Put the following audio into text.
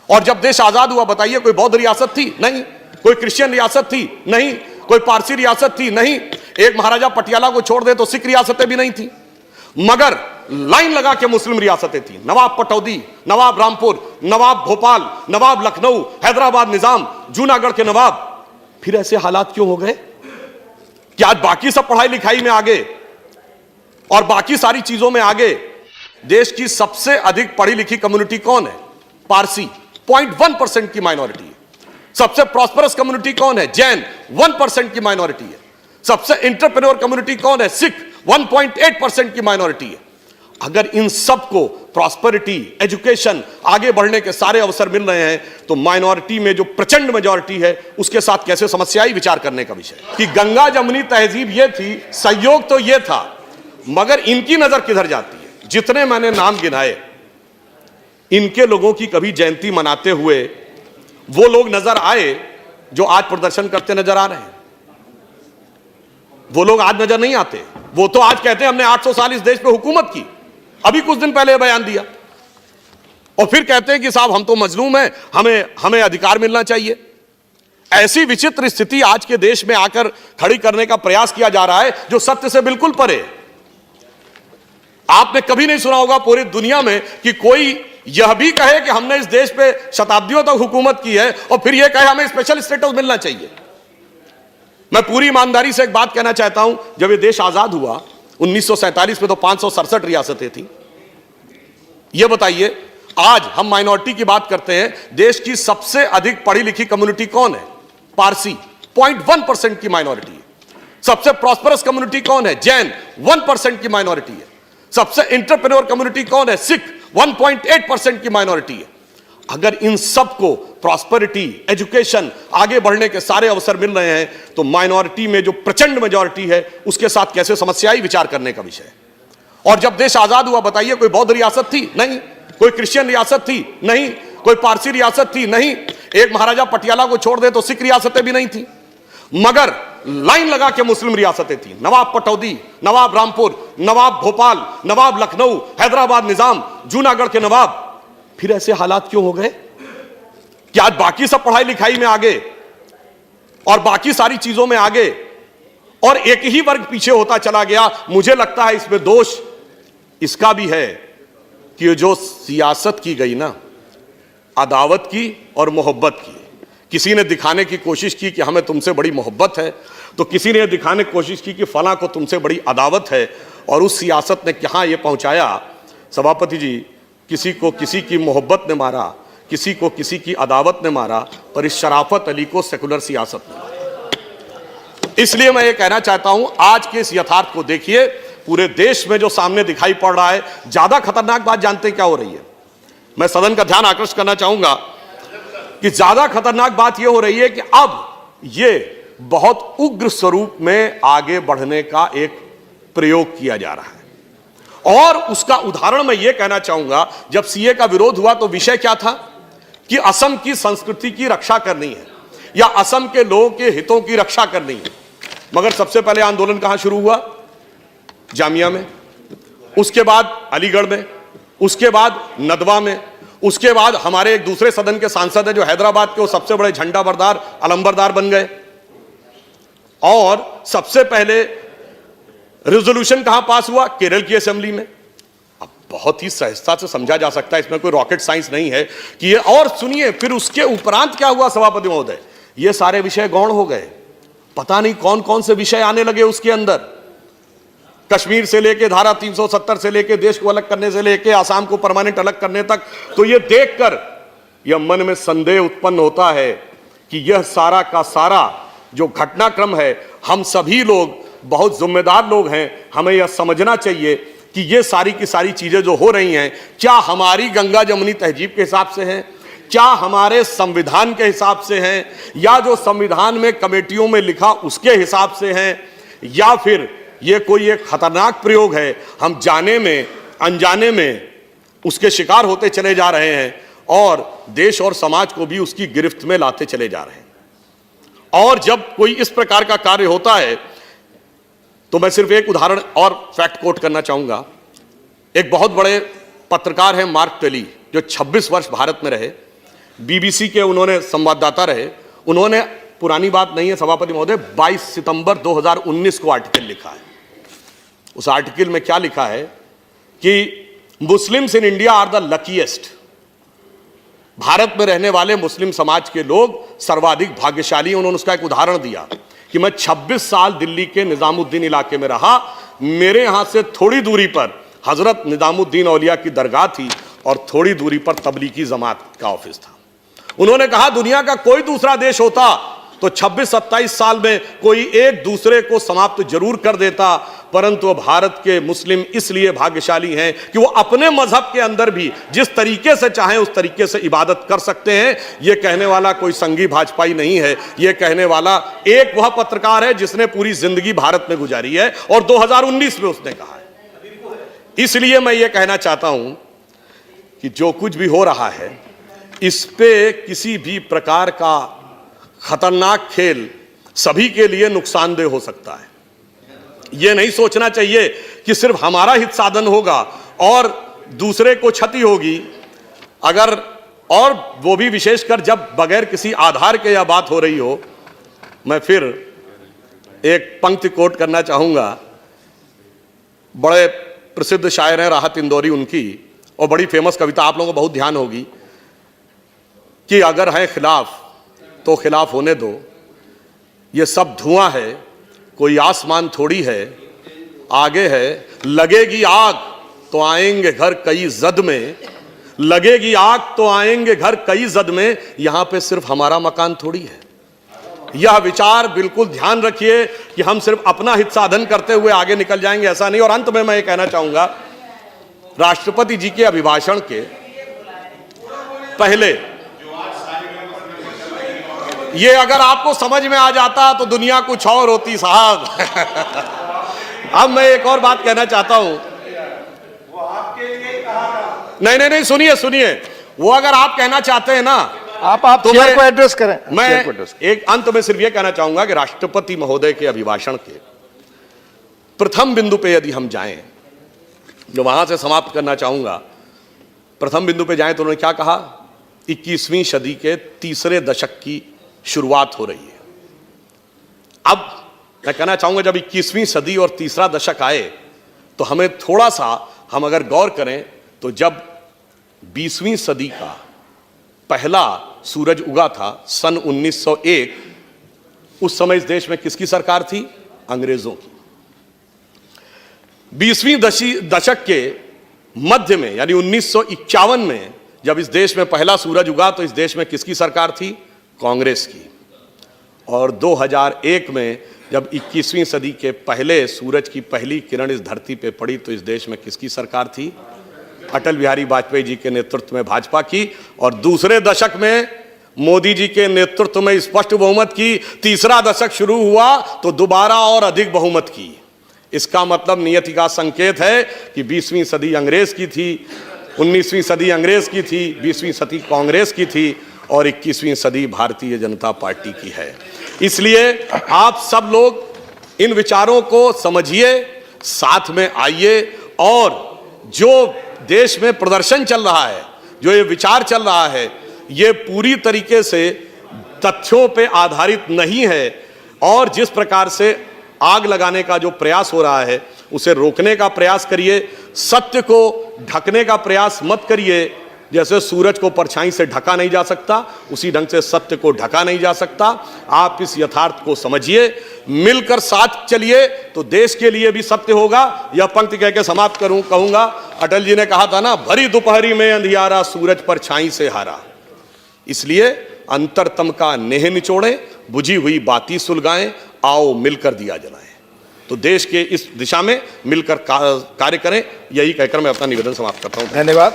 और जब देश आजाद हुआ, बताइए, कोई बौद्ध रियासत थी? नहीं। कोई क्रिश्चियन रियासत थी? नहीं। कोई पारसी रियासत थी? नहीं। एक महाराजा पटियाला को छोड़ दे तो सिख रियासतें भी नहीं थी, मगर लाइन लगा के मुस्लिम रियासतें थी। नवाब पटौदी, नवाब रामपुर, नवाब भोपाल, नवाब लखनऊ, हैदराबाद निजाम, जूनागढ़ के नवाब। फिर ऐसे हालात क्यों हो गए कि आज बाकी सब पढ़ाई लिखाई में आगे और बाकी सारी चीजों में आगे? देश की सबसे अधिक पढ़ी लिखी कम्युनिटी कौन है? पारसी, 0.1% की माइनॉरिटी है। सबसे प्रॉस्परस कम्युनिटी कौन है? जैन, 1% की माइनॉरिटी है। सबसे एंटरप्रेन्योर कम्युनिटी कौन है? सिख, 1.8% की माइनॉरिटी है। अगर इन सबको प्रॉस्पेरिटी, एजुकेशन, आगे बढ़ने के सारे अवसर मिल रहे हैं, तो माइनॉरिटी में जो प्रचंड मेजॉरिटी है उसके साथ कैसे समस्या आई, विचार करने का विषय। कि गंगा जमुनी तहजीब ये थी, संयोग तो ये था, मगर इनकी नजर किधर जाती है? जितने मैंने नाम गिनाए, इनके लोगों की कभी जयंती मनाते हुए वो लोग नजर आए जो आज प्रदर्शन करते नजर आ रहे हैं? वो लोग आज नजर नहीं आते। वो तो आज कहते हैं हमने 800 साल इस देश पे हुकूमत की। अभी कुछ दिन पहले बयान दिया और फिर कहते हैं कि साहब हम तो मजलूम हैं, हमें अधिकार मिलना चाहिए। ऐसी विचित्र स्थिति आज के देश में आकर खड़ी करने का प्रयास किया जा रहा है जो सत्य से बिल्कुल परे है। आपने कभी नहीं सुना होगा पूरी दुनिया में कि कोई यह भी कहे कि हमने इस देश पे शताब्दियों तक हुकूमत की है और फिर यह कहे हमें स्पेशल स्टेटस मिलना चाहिए। मैं पूरी ईमानदारी से एक बात कहना चाहता हूं, जब यह देश आजाद हुआ 1947 में तो 567 रियासतें थी। यह बताइए, आज हम माइनॉरिटी की बात करते हैं, देश की सबसे अधिक पढ़ी लिखी कम्युनिटी कौन है? पारसी, 0.1% की माइनॉरिटी है। सबसे प्रॉस्परस कम्युनिटी कौन है? जैन, 1% की माइनॉरिटी है। सबसे एंटरप्रेन्योर कम्युनिटी कौन है? सिख, 1.8% की माइनॉरिटी है। अगर इन सबको प्रॉस्पेरिटी, एजुकेशन, आगे बढ़ने के सारे अवसर मिल रहे हैं, तो माइनॉरिटी में जो प्रचंड मेजॉरिटी है उसके साथ कैसे समस्या आई, विचार करने का विषय। और जब देश आजाद हुआ, बताइए, कोई बौद्ध रियासत थी? नहीं। कोई क्रिश्चियन रियासत थी? नहीं। कोई पारसी रियासत थी? नहीं। एक महाराजा पटियाला को छोड़ दे तो सिख रियासतें भी नहीं थी, मगर लाइन लगा के मुस्लिम रियासतें थी। नवाब पटौदी, नवाब रामपुर, नवाब भोपाल, नवाब लखनऊ, हैदराबाद निजाम, जूनागढ़ के नवाब। फिर ऐसे हालात क्यों हो गए कि आज बाकी सब पढ़ाई लिखाई में आगे और बाकी सारी चीजों में आगे और एक ही वर्ग पीछे होता चला गया? मुझे लगता है इसमें दोष इसका भी है कि ये जो सियासत की गई ना, अदावत की और मोहब्बत की। किसी ने दिखाने की कोशिश की कि हमें तुमसे बड़ी मोहब्बत है, तो किसी ने दिखाने की कोशिश की कि फलां को तुमसे बड़ी अदावत है, और उस सियासत ने कहां यह पहुंचाया सभापति जी, किसी को किसी की मोहब्बत ने मारा, किसी को किसी की अदावत ने मारा, पर इस शराफत अली को सेकुलर सियासत ने मारा। इसलिए मैं ये कहना चाहता हूं, आज के इस यथार्थ को देखिए, पूरे देश में जो सामने दिखाई पड़ रहा है, ज्यादा खतरनाक बात जानते हैं क्या हो रही है? मैं सदन का ध्यान आकर्षित करना चाहूंगा कि ज्यादा खतरनाक बात यह हो रही है कि अब यह बहुत उग्र स्वरूप में आगे बढ़ने का एक प्रयोग किया जा रहा है। और उसका उदाहरण मैं यह कहना चाहूंगा, जब सीए का विरोध हुआ तो विषय क्या था कि असम की संस्कृति की रक्षा करनी है या असम के लोगों के हितों की रक्षा करनी है। मगर सबसे पहले आंदोलन कहां शुरू हुआ? जामिया में, उसके बाद अलीगढ़ में, उसके बाद नदवा में, उसके बाद हमारे एक दूसरे सदन के सांसद हैं जो हैदराबाद के वो सबसे बड़े झंडा बरदार, अलंबरदार बन गए। और सबसे पहले रेजोल्यूशन कहां पास हुआ? केरल की असेंबली में। अब बहुत ही सहजता से समझा जा सकता है, इसमें कोई रॉकेट साइंस नहीं है कि ये। और सुनिए, फिर उसके उपरांत क्या हुआ सभापति महोदय? ये सारे विषय गौण हो गए। पता नहीं कौन कौन से विषय आने लगे उसके अंदर, कश्मीर से लेके धारा 370 से लेके देश को अलग करने से लेके आसाम को परमानेंट अलग करने तक। तो ये देखकर यह मन में संदेह उत्पन्न होता है कि यह सारा का सारा जो घटनाक्रम है, हम सभी लोग बहुत जिम्मेदार लोग हैं, हमें यह समझना चाहिए कि ये सारी की सारी चीजें जो हो रही हैं, क्या हमारी गंगा जमुनी तहजीब के हिसाब से हैं, क्या हमारे संविधान के हिसाब से हैं, या जो संविधान में कमेटियों में लिखा उसके हिसाब से हैं, या फिर ये कोई एक खतरनाक प्रयोग है, हम जाने में अनजाने में उसके शिकार होते चले जा रहे हैं और देश और समाज को भी उसकी गिरफ्त में लाते चले जा रहे हैं। और जब कोई इस प्रकार का कार्य होता है तो मैं सिर्फ एक उदाहरण और फैक्ट कोट करना चाहूंगा। एक बहुत बड़े पत्रकार हैं मार्क टेली, जो 26 वर्ष भारत में रहे। बीबीसी के उन्होंने संवाददाता रहे, उन्होंने, पुरानी बात नहीं है सभापति महोदय, 22 सितंबर 2019 को आर्टिकल लिखा है। उस आर्टिकल में क्या लिखा है कि Muslims in India are the luckiest, Bharat में रहने वाले मुस्लिम समाज के लोग सर्वाधिक भाग्यशाली। उन्होंने उसका एक उदाहरण दिया कि मैं 26 साल दिल्ली के निजामुद्दीन इलाके में रहा, मेरे यहां से थोड़ी दूरी पर हजरत निजामुद्दीन औलिया की दरगाह थी और थोड़ी दूरी पर तबलीगी जमात का ऑफिस था। उन्होंने कहा दुनिया का कोई दूसरा देश होता तो 26-27 साल में कोई एक दूसरे को समाप्त जरूर कर देता, परंतु भारत के मुस्लिम इसलिए भाग्यशाली हैं कि वो अपने मजहब के अंदर भी जिस तरीके से चाहें उस तरीके से इबादत कर सकते हैं। ये कहने वाला कोई संघी भाजपाई नहीं है, ये कहने वाला एक वह पत्रकार है जिसने पूरी जिंदगी भारत में गुजारी है और 2019 में उसने कहा है। इसलिए मैं ये कहना चाहता हूं कि जो कुछ भी हो रहा है इस पे किसी भी प्रकार का खतरनाक खेल सभी के लिए नुकसानदेह हो सकता है। यह नहीं सोचना चाहिए कि सिर्फ हमारा हित साधन होगा और दूसरे को क्षति होगी, अगर, और वो भी विशेषकर जब बगैर किसी आधार के यह बात हो रही हो। मैं फिर एक पंक्ति कोट करना चाहूंगा, बड़े प्रसिद्ध शायर हैं राहत इंदौरी उनकी, और बड़ी फेमस कविता, आप लोगों को बहुत ध्यान होगी, कि अगर है खिलाफ तो खिलाफ होने दो, ये सब धुआं है कोई आसमान थोड़ी है, आगे है लगेगी आग तो आएंगे घर कई जद में, लगेगी आग तो आएंगे घर कई जद में, यहां पे सिर्फ हमारा मकान थोड़ी है। यह विचार बिल्कुल ध्यान रखिए कि हम सिर्फ अपना हित साधन करते हुए आगे निकल जाएंगे, ऐसा नहीं। और अंत में मैं ये कहना चाहूंगा, राष्ट्रपति जी के अभिभाषण के पहले, ये अगर आपको समझ में आ जाता तो दुनिया कुछ और होती साहब। अब मैं एक और बात कहना चाहता हूं, वो आपके लिए कहा, नहीं, सुनिए, वो अगर आप कहना चाहते हैं ना, आप तो चेयर को एड्रेस करें। मैं एक अंत में सिर्फ ये कहना चाहूंगा कि राष्ट्रपति महोदय के अभिभाषण के प्रथम बिंदु पे यदि हम जाएं, जो वहां से समाप्त करना चाहूंगा, प्रथम बिंदु पे जाएं तो उन्होंने क्या कहा, 21वीं सदी के तीसरे दशक की शुरुआत हो रही है। अब मैं कहना चाहूंगा जब 21वीं सदी और तीसरा दशक आए तो हमें थोड़ा सा, हम अगर गौर करें तो जब 20वीं सदी का पहला सूरज उगा था सन 1901, उस समय इस देश में किसकी सरकार थी? अंग्रेजों की। 20वीं दशक के मध्य में यानी 1951 में जब इस देश में पहला सूरज उगा तो इस देश में किसकी सरकार थी? कांग्रेस की। और 2001 में जब 21वीं सदी के पहले सूरज की पहली किरण इस धरती पे पड़ी तो इस देश में किसकी सरकार थी? अटल बिहारी वाजपेयी जी के नेतृत्व में भाजपा की। और दूसरे दशक में मोदी जी के नेतृत्व में स्पष्ट बहुमत की। तीसरा दशक शुरू हुआ तो दोबारा और अधिक बहुमत की। इसका मतलब नियति का संकेत है कि 20वीं सदी अंग्रेज की थी, 19वीं सदी अंग्रेज की थी, 20वीं सदी कांग्रेस की थी और 21वीं सदी भारतीय जनता पार्टी की है। इसलिए आप सब लोग इन विचारों को समझिए, साथ में आइए और जो देश में प्रदर्शन चल रहा है, जो ये विचार चल रहा है, ये पूरी तरीके से तथ्यों पे आधारित नहीं है और जिस प्रकार से आग लगाने का जो प्रयास हो रहा है उसे रोकने का प्रयास करिए। सत्य को ढकने का प्रयास मत करिए। जैसे सूरज को परछाई से ढका नहीं जा सकता, उसी ढंग से सत्य को ढका नहीं जा सकता। आप इस यथार्थ को समझिए, मिलकर साथ चलिए तो देश के लिए भी सत्य होगा। यह पंक्ति कह के समाप्त कहूंगा, अटल जी ने कहा था ना, भरी दोपहरी में अंधियारा सूरज परछाई से हारा। इसलिए अंतरतम का नेह निचोड़ें, बुझी हुई बाती सुलगाएं, आओ मिलकर दिया जलाएं। तो देश के इस दिशा में मिलकर कार्य करें, यही कहकर मैं अपना निवेदन समाप्त करता हूं। धन्यवाद।